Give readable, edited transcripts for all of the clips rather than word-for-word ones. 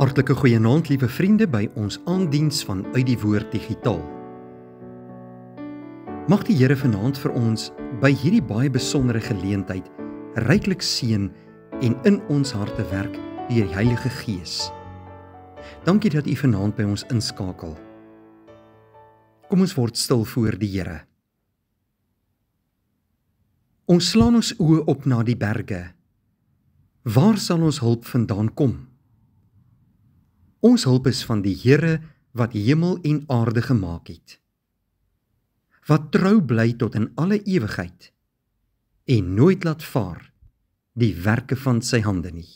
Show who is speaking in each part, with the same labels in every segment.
Speaker 1: Hartlike goeienaand, liewe vriende, by ons aandiens van Uit die Woord Digitaal. Mag die Here vanaand vir ons by hierdie baie besondere geleentheid ryklik seën en in ons harte werk deur die Heilige Gees. Dankie dat U vanaand by ons inskakel. Kom ons word stil voor die Here. Ons slaan ons oë op na die berge. Waar sal ons hulp vandaan kom? Ons hulp is van die Here wat hemel en aarde gemaak het, wat trou bly tot in alle ewigheid en nooit laat vaar die werke van sy hande nie.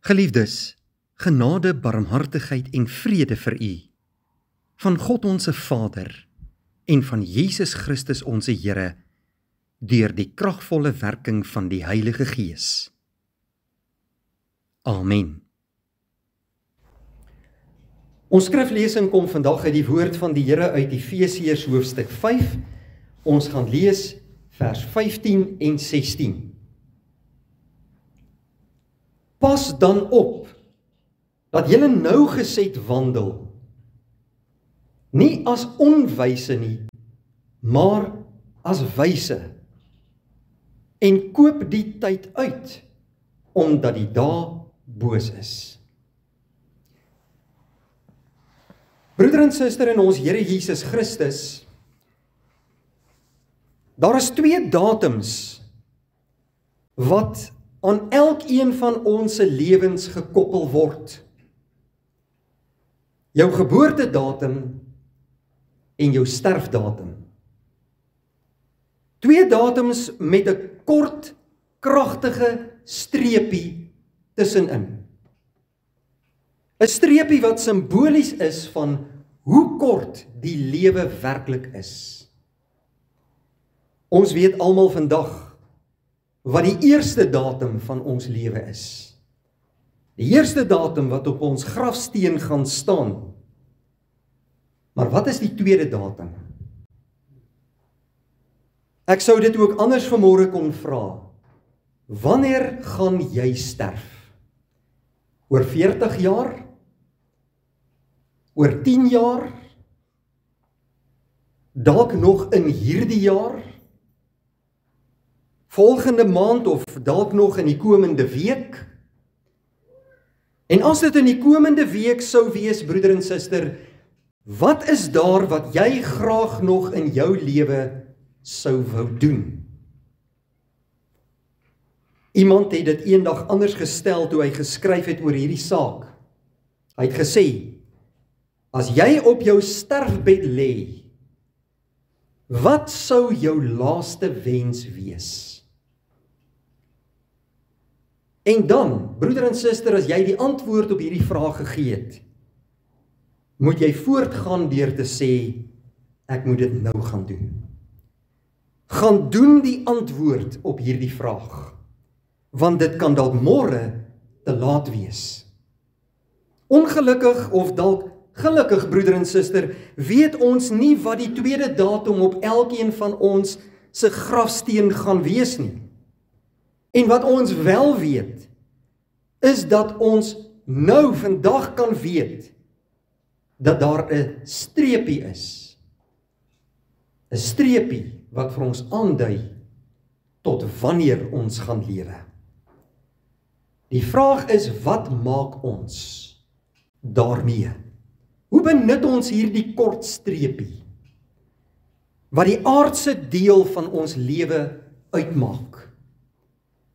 Speaker 1: Geliefdes, genade, barmhartigheid en vrede vir u, van God onse Vader en van Jesus Christus onse Here, deur die kragvolle werking van die Heilige Gees. Amen. Ons skriflesing kom vandag uit die woord van die Here uit Efesiërs hoofstuk 5. Ons gaan lees vers 15 en 16. Pas dan op, dat julle nougeset wandel, nie as onwyse nie, maar as wyse, en koop die tyd uit, omdat die dae boos is. Broeder en suster in ons Here Jesus Christus, daar is 2 datums wat aan elkeen van ons se lewens gekoppel word. Jou geboortedatum en jou sterfdatum. 2 datums met 'n kort, kragtige streepie tussenin. 'n Streepie wat simbolies is van hoe kort die lewe werklik is. Ons weet almal vandag wat die eerste datum van ons lewe is. Die eerste datum wat op ons grafsteen gaan staan. Maar wat is die tweede datum? Ek sou dit ook anders vanmôre kon vra. Wanneer gaan jy sterf? Oor 40 jaar? Oor 10 jaar? Dalk nog in hierdie jaar? Volgende maand of dalk nog in die komende week? En as dit in die komende week sou wees, broeder en suster, wat is daar wat jy graag nog in jou lewe sou wou doen? Iemand het dit eendag anders gestel toe hy geskryf het oor hierdie saak. Hy het gesê, as jy op jou sterfbed lê, wat sou jou laaste wens wees? En dan, broeder en suster, as jy die antwoord op hierdie vraag gegee het, moet jy voortgaan deur te sê, ek moet dit nou gaan doen. Gaan doen die antwoord op hierdie vraag, want dit kan dalk môre te laat wees. Ongelukkig of dalk gelukkig, broeder en suster, weet ons nie wat die tweede datum op elkeen van ons se grafsteen gaan wees nie. En wat ons wel weet, is dat ons nou vandag kan weet, dat daar 'n streepie is. 'n Streepie wat vir ons aandui tot wanneer ons gaan lewe. Die vraag is, wat maak ons daarmee? Hoe benut ons hierdie kort streepie, wat die aardse deel van ons lewe uitmaak?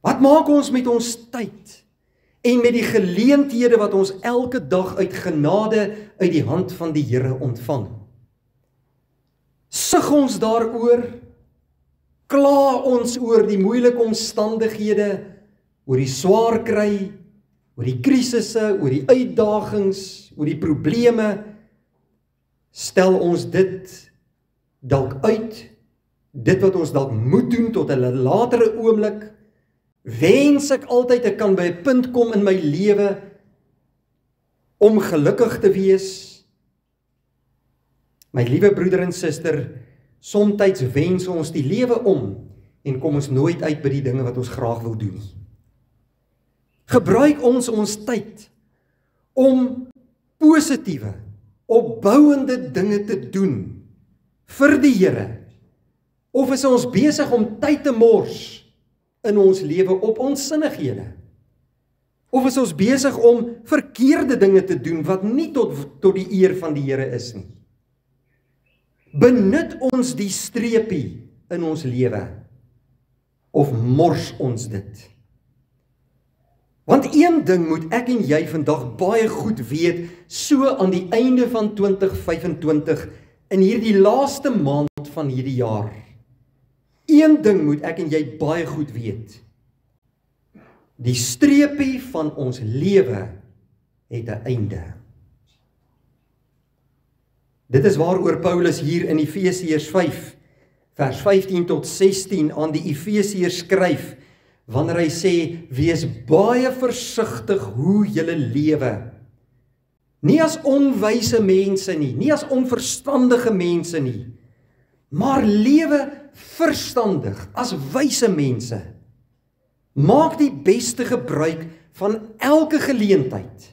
Speaker 1: Wat maak ons met ons tyd en met die geleenthede wat ons elke dag uit genade uit die hand van die Here ontvang? Sug ons daaroor? Kla ons oor die moeilike omstandighede, oor die swaar kry, oor die krisisse, oor die uitdagings, oor die probleme? Stel ons dit dalk uit, dit wat ons dalk moet doen tot 'n latere oomblik? Wens ek altyd ek kan by 'n punt kom in my lewe om gelukkig te wees? My liewe broeder en suster, somtyds wens ons die lewe om en kom ons nooit uit by die dinge wat ons graag wil doen nie. Gebruik ons tyd om positiewe, opbouende dinge te doen vir die Here? Of is ons besig om tyd te mors in ons lewe op onsinnighede? Of is ons besig om verkeerde dinge te doen wat nie tot die eer van die Here is nie? Benut ons die streepie in ons lewe of mors ons dit? Want een ding moet ek en jy vandag baie goed weet, so aan die einde van 2025, in hierdie laaste maand van hierdie jaar. Een ding moet ek en jy baie goed weet. Die streepie van ons lewe het 'n einde. Dit is waaroor Paulus hier in Efesiërs 5, vers 15 tot 16 aan die Efesiërs skryf, wanneer hy sê, wees baie versigtig hoe julle lewe. Nie as onwyse mense nie, nie as onverstandige mense nie, maar lewe verstandig as wyse mense. Maak die beste gebruik van elke geleentheid,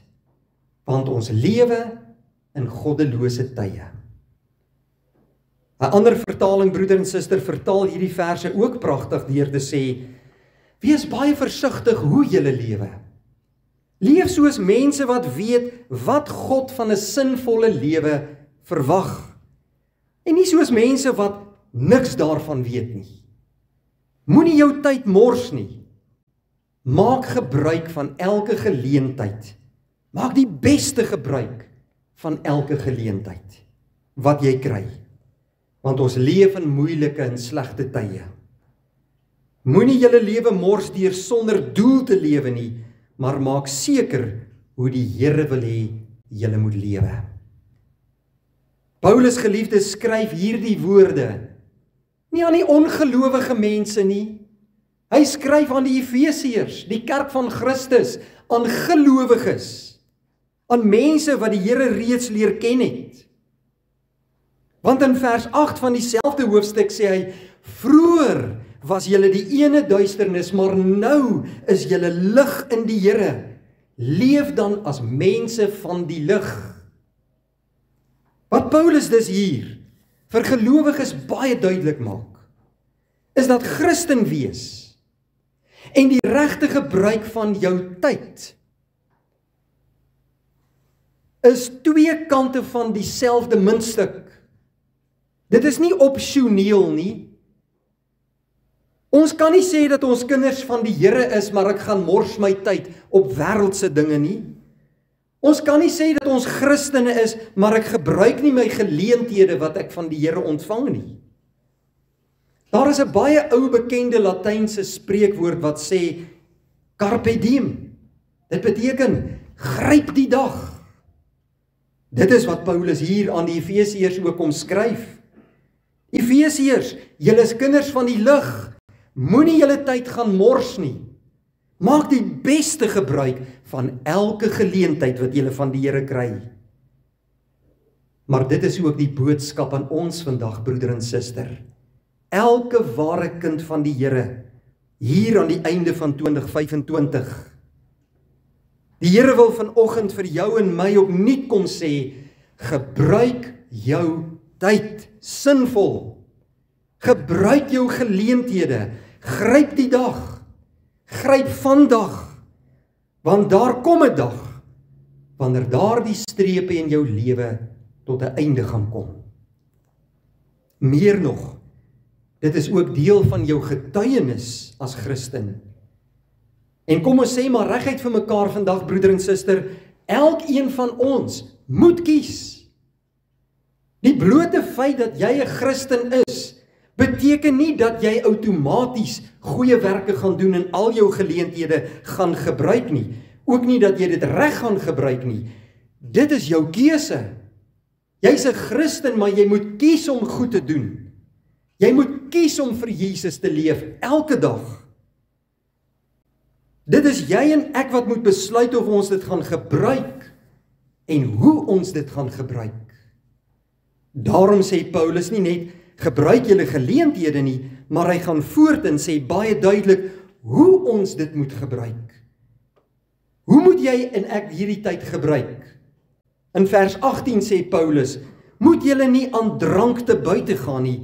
Speaker 1: want ons lewe in goddelose tye. 'n Ander vertaling, broeder en suster, vertaal hierdie verse ook pragtig deur te sê, wees baie versigtig hoe julle lewe. Leef soos mense wat weet wat God van 'n sinvolle lewe verwag. En nie soos mense wat niks daarvan weet nie. Moenie jou tyd mors nie. Maak gebruik van elke geleentheid. Maak die beste gebruik van elke geleentheid wat jy kry. Want ons leef in moeilike en slegte tye. Moenie julle lewe mors deur sonder doel te lewe nie, maar maak seker hoe die Here wil hê julle moet lewe. Paulus geliefdes skryf hierdie woorde nie aan die ongelowige mense nie. Hy skryf aan die Efesiërs, die kerk van Christus, aan gelowiges, aan mense wat die Here reeds leer ken het. Want in vers 8 van dieselfde hoofstuk sê hy, vroeër was julle die ene duisternis, maar nou is julle lig in die Here. Leef dan as mense van die lig. Wat Paulus dus hier vir gelowiges baie duidelik maak, is dat Christen wees en die regte gebruik van jou tyd is twee kante van dieselfde muntstuk. Dit is nie opsioneel nie. Ons kan nie sê dat ons kinders van die Here is, maar ek gaan mors my tyd op wêreldse dinge nie. Ons kan nie sê dat ons Christene is, maar ek gebruik nie my geleenthede wat ek van die Here ontvang nie. Daar is 'n baie ou bekende Latynse spreekwoord wat sê, carpe diem. Dit beteken, gryp die dag. Dit is wat Paulus hier aan die Efesiërs ook omskryf. Efesiërs, julle is kinders van die lig. Moenie julle tyd gaan mors nie. Maak die beste gebruik van elke geleentheid wat julle van die Here kry. Maar dit is ook die boodskap aan ons vandag, broeder en suster. Elke ware kind van die Here, hier aan die einde van 2025. Die Here wil vanoggend vir jou en my opnuut kom sê, gebruik jou tyd sinvol. Gebruik jou geleenthede, gryp die dag, gryp vandag, want daar kom 'n dag, wanneer daardie strepe in jou lewe tot 'n einde gaan kom. Meer nog, dit is ook deel van jou getuienis as Christen. En kom ons sê maar reguit vir mekaar vandag, broeder en suster, elkeen van ons moet kies. Die blote feit dat jy 'n Christen is, beteken nie dat jy outomaties goeie werke gaan doen en al jou geleenthede gaan gebruik nie. Ook nie dat jy dit reg gaan gebruik nie. Dit is jou keuse. Jy's 'n Christen, maar jy moet kies om goed te doen. Jy moet kies om vir Jesus te leef elke dag. Dit is jy en ek wat moet besluit of ons dit gaan gebruik en hoe ons dit gaan gebruik. Daarom sê Paulus nie net gebruik julle geleenthede nie, maar hy gaan voort en sê baie duidelik hoe ons dit moet gebruik. Hoe moet jy en ek hierdie tyd gebruik? In vers 18 sê Paulus, moet julle nie aan drank te buite gaan nie,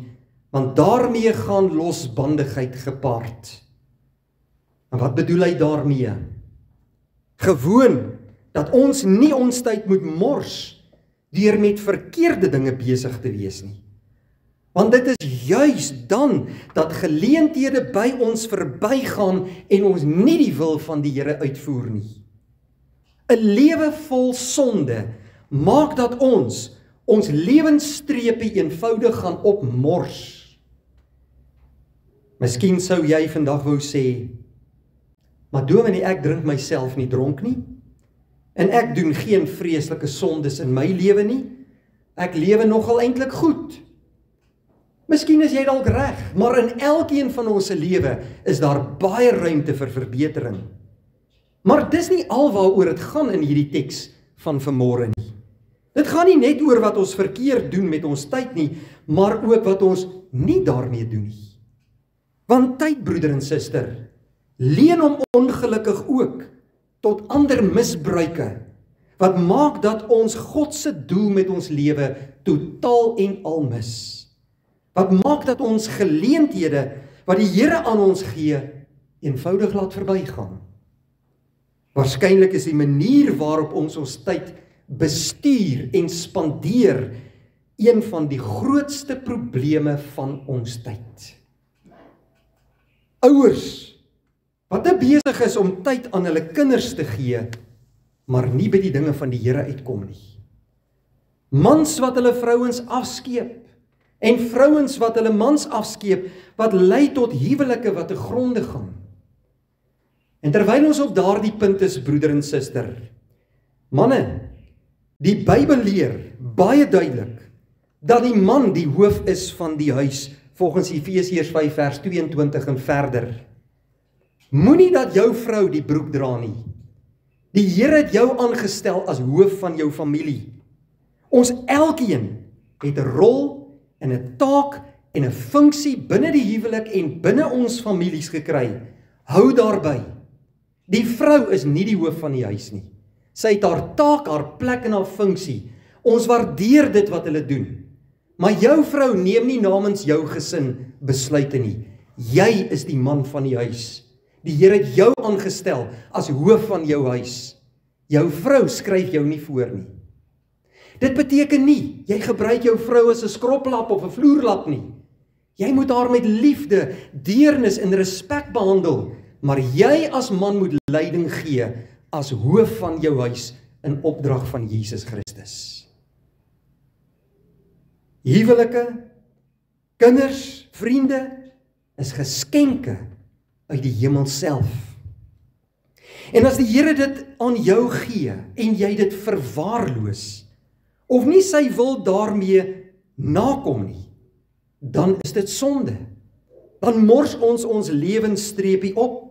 Speaker 1: want daarmee gaan losbandigheid gepaard. En wat bedoel hy daarmee? Gewoon dat ons nie ons tyd moet mors deur met verkeerde dinge besig te wees nie. Want dit is juis dan dat geleenthede by ons verbygaan en ons nie die wil van die Here uitvoer nie. 'n Lewe vol sonde maak dat ons lewensstreepie eenvoudig gaan opmors. Miskien sou jy vandag wou sê, maar dominee, ek drink myself nie dronk nie, en ek doen geen vreeslike sondes in my lewe nie, ek lewe nogal eintlik goed. Miskien is jy dalk reg, maar in elkeen van ons se lewe is daar baie ruimte vir verbetering. Maar dis nie alwaaroor dit gaan in hierdie teks van vanmôre nie. Dit gaan nie net oor wat ons verkeerd doen met ons tyd nie, maar ook wat ons nie daarmee doen nie. Want tyd, broeder en suster, leen hom ongelukkig ook tot ander misbruike, wat maak dat ons God se doel met ons lewe totaal en al mis. Wat maak dat ons geleenthede wat die Here aan ons gee, eenvoudig laat verbygaan. Waarskynlik is die manier waarop ons tyd bestuur en spandeer een van die grootste probleme van ons tyd. Ouers wat besig is om tyd aan hulle kinders te gee, maar nie by die dinge van die Here uitkom nie. Mans wat hulle vrouens afskeep, en vrouens wat hulle mans afskeep, wat lei tot huwelike wat te gronde gaan. En terwyl ons op daardie punt is, broeder en suster, manne, die Bybel leer baie duidelik, dat die man die hoof is van die huis, volgens Efesiërs 5 vers 22 en verder. Moenie dat jou vrou die broek dra nie. Die Here het jou aangestel as hoof van jou familie. Ons elkeen het 'n rol en 'n taak en 'n funksie binne die huwelik en binne ons families gekry. Hou daarby. Die vrou is nie die hoof van die huis nie. Sy het haar taak, haar plek en haar funksie. Ons waardeer dit wat hulle doen. Maar jou vrou neem nie namens jou gesin besluite nie. Jy is die man van die huis. Die Here het jou aangestel as hoof van jou huis. Jou vrou skryf jou nie voor nie. Dit beteken nie, jy gebruik jou vrou as 'n skroplap of 'n vloerlap nie. Jy moet haar met liefde, deernis en respek behandel, maar jy as man moet leiding gee as hoof van jou huis in opdrag van Jesus Christus. Huwelike, kinders, vriende, is geskenke uit die hemel self. En as die Here dit aan jou gee, en jy dit verwaarloos, of nie sy wil daarmee nakom nie, dan is dit sonde. Dan mors ons lewensstreepie op.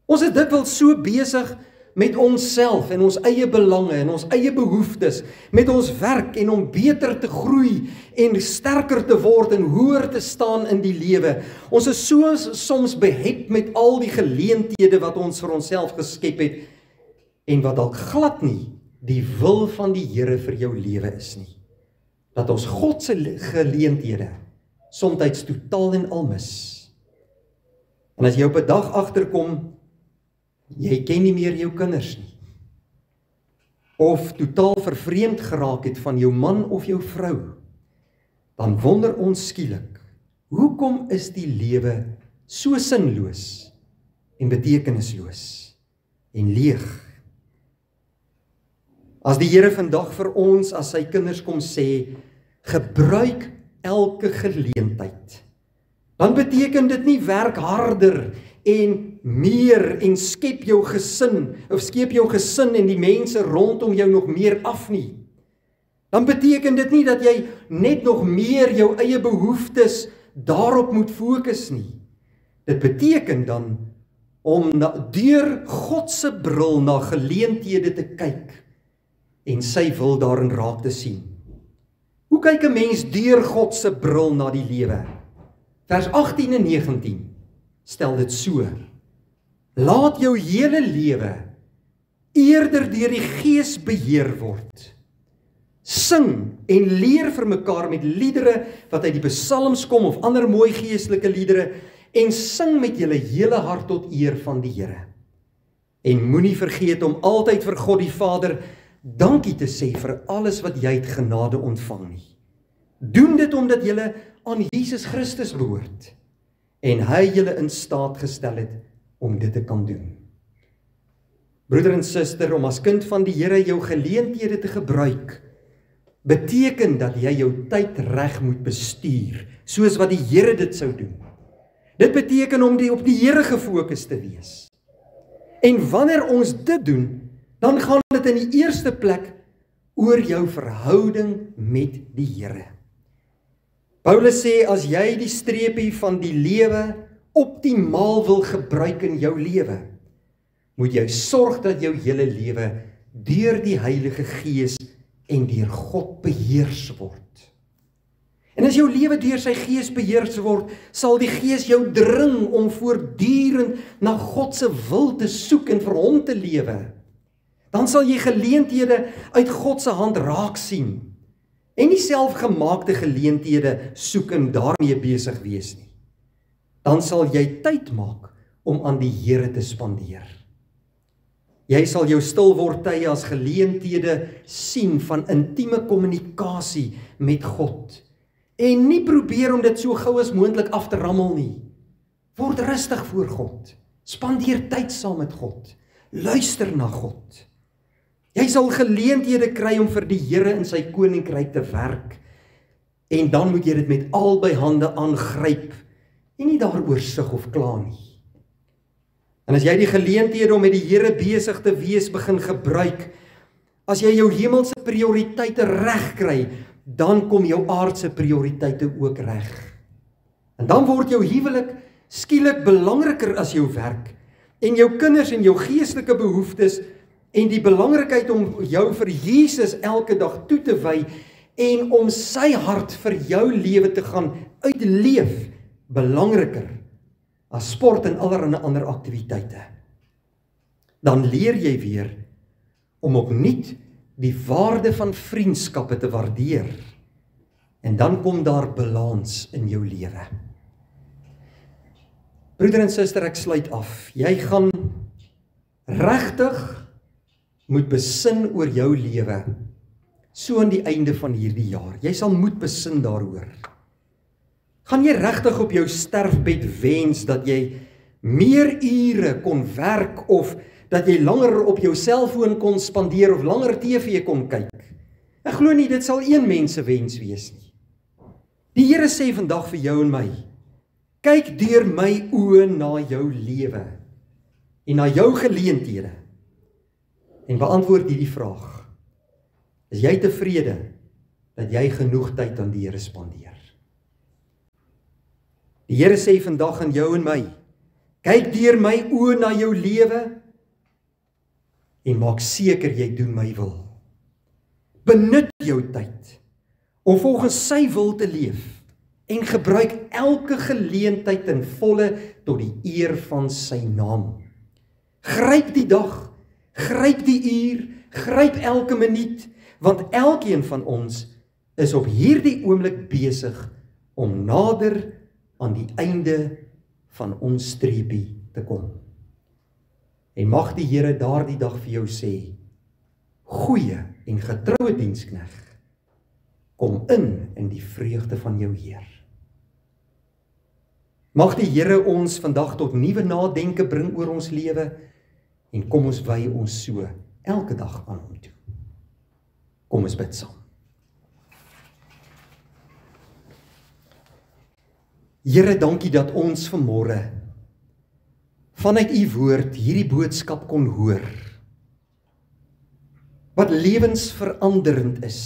Speaker 1: Ons is dikwels so besig met onsself en ons eie belange en ons eie behoeftes, met ons werk en om beter te groei en sterker te word en hoër te staan in die lewe. Ons is so soms behep met al die geleenthede wat ons vir onsself geskep het en wat dalk glad nie die wil van die Here vir jou lewe is nie. Dat ons God se geleenthede soms totaal en al mis. En as jy op 'n dag agterkom, jy ken nie meer jou kinders nie, of totaal vervreemd geraak het van jou man of jou vrou, dan wonder ons skielik, hoekom is die lewe so sinloos en betekenisloos en leeg? As die Here vandag vir ons as sy kinders kom sê, gebruik elke geleentheid, dan beteken dit nie werk harder en meer en skep jou gesin en die mense rondom jou nog meer af nie. Dan beteken dit nie dat jy net nog meer jou eie behoeftes daarop moet fokus nie. Dit beteken dan om deur God se bril na geleenthede te kyk en sy wil daarin raak te sien. Hoe kyk 'n mens deur God se bril na die lewe? Vers 18 en 19 stel dit so: laat jou hele lewe eerder deur die Gees beheer word. Sing en leer vir mekaar met liedere wat uit die psalms kom of ander mooi geestelike liedere en sing met julle hele hart tot eer van die Here. En moenie vergeet om altyd vir God die Vader dankie te sê vir alles wat jy uit genade ontvang nie. Doen dit omdat julle aan Jesus Christus behoort en hy julle in staat gestel het om dit te kan doen. Broeder en suster, om as kind van die Here jou geleenthede te gebruik, beteken dat jy jou tyd reg moet bestuur, soos wat die Here dit sou doen. Dit beteken om op die Here gefokus te wees. En wanneer ons dit doen, dan gaan dit in die eerste plek oor jou verhouding met die Here. Paulus sê, as jy die streepie van die lewe optimaal wil gebruik in jou lewe, moet jy sorg dat jou hele lewe deur die Heilige Gees en deur God beheers word. En as jou lewe deur sy Gees beheers word, sal die Gees jou dring om voortdurend na God se wil te soek en vir hom te lewe. Dan sal jy geleenthede uit God se hand raak sien en nie selfgemaakte geleenthede soek en daarmee besig wees nie. Dan sal jy tyd maak om aan die Here te spandeer. Jy sal jou stilwordtye as geleenthede sien van intieme kommunikasie met God en nie probeer om dit so gou as moontlik af te rammel nie. Word rustig voor God, spandeer tyd saam met God, luister na God. Jy sal geleenthede kry om vir die Here in sy koninkryk te werk en dan moet jy dit met albei hande aangryp en nie daaroor sug of kla nie. En as jy die geleenthede om met die Here besig te wees begin gebruik, as jy jou hemelse prioriteite reg kry, dan kom jou aardse prioriteite ook reg. En dan word jou huwelik skielik belangriker as jou werk, en jou kinders en jou geestelike behoeftes, en die belangrikheid om jou vir Jesus elke dag toe te wy, en om sy hart vir jou lewe te gaan uitleef, belangriker as sport en allerlei ander aktiwiteite. Dan leer jy weer om opnuut die waarde van vriendskappe te waardeer. En dan kom daar balans in jou lewe. Broeder en suster, ek sluit af. Jy gaan regtig moet besin oor jou lewe, so aan die einde van hierdie jaar. Jy sal moet besin daaroor. Gaan jy regtig op jou sterfbed wens dat jy meer ure kon werk of dat jy langer op jou selfoon kon spandeer of langer TV kon kyk? Ek glo nie dit sal een mens se wens wees nie. Die Here sê vandag vir jou en my, kyk deur my oë na jou lewe en na jou geleenthede en beantwoord hierdie vraag. Is jy tevrede dat jy genoeg tyd aan die Here spandeer? Die Here sê vandag aan jou en my, kyk deur my oë na jou lewe en maak seker jy doen my wil. Benut jou tyd om volgens sy wil te leef en gebruik elke geleentheid ten volle tot die eer van sy naam. Gryp die dag, gryp die uur, gryp elke minuut, want elkeen van ons is op hierdie oomblik besig om nader aan die einde van ons streepie te kom. En mag die Here daardie dag vir jou sê, goeie en getroue dienskneg, kom in die vreugde van jou Heer. Mag die Here ons vandag tot nuwe nadenke bring oor ons lewe en kom ons wy ons so elke dag aan hom toe. Kom ons bid saam. Here, dankie dat ons vanmôre vanuit u woord hierdie boodskap kon hoor, wat lewensveranderend is,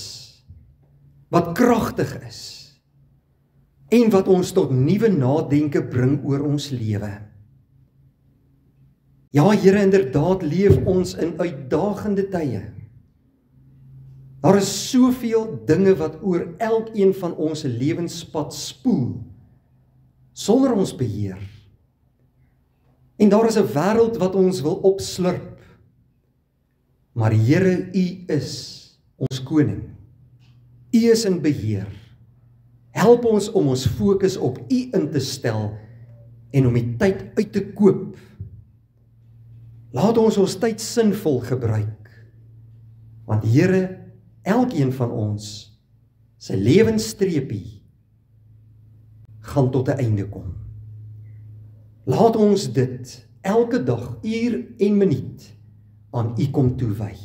Speaker 1: wat kragtig is, en wat ons tot nuwe nadenke bring oor ons lewe. Ja, Here, inderdaad leef ons in uitdagende tye. Daar is soveel dinge wat oor elkeen van ons lewenspad spoel, sonder ons beheer. En daar is 'n wêreld wat ons wil opslurp. Maar Here, U is ons koning. U is in beheer. Help ons om ons fokus op U in te stel en om die tyd uit te koop. Laat ons tyd sinvol gebruik. Want Here, elkeen van ons, sy lewensstreepie gaan tot 'n einde kom. Laat ons dit elke dag, uur en minuut aan U kom toewy.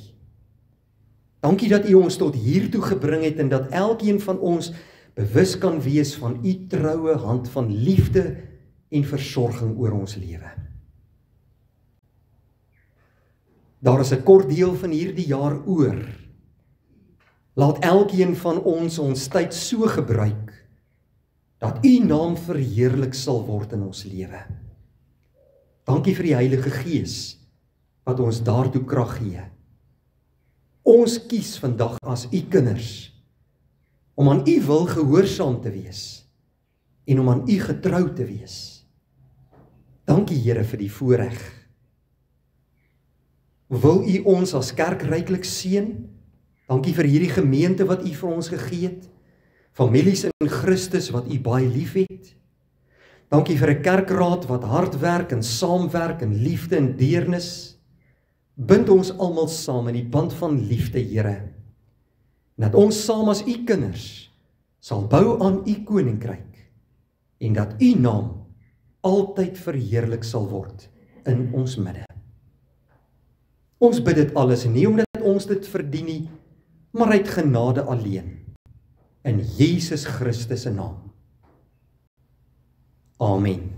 Speaker 1: Dankie dat U ons tot hiertoe gebring het en dat elkeen van ons bewus kan wees van U troue hand van liefde en versorging oor ons lewe. Daar is 'n kort deel van hierdie jaar oor. Laat elkeen van ons tyd so gebruik dat U naam verheerlik sal word in ons lewe. Dankie vir die Heilige Gees wat ons daartoe krag gee. Ons kies vandag as U kinders om aan U wil gehoorsaam te wees en om aan U getrou te wees. Dankie Here vir die voorreg. Wil U ons as kerk ryklik seën? Dankie vir hierdie gemeente wat U vir ons gegee het. Families in Christus wat U baie liefhet. Dankie vir 'n kerkraad wat hard werk en saamwerk in liefde en deernis. Bind ons almal saam in die band van liefde, Here. Dat ons saam as U kinders sal bou aan U koninkryk en dat U naam altyd verheerlik sal word in ons midde. Ons bid dit alles nie omdat ons dit verdien nie, maar uit genade alleen. In Jesus Christus se naam. Amen.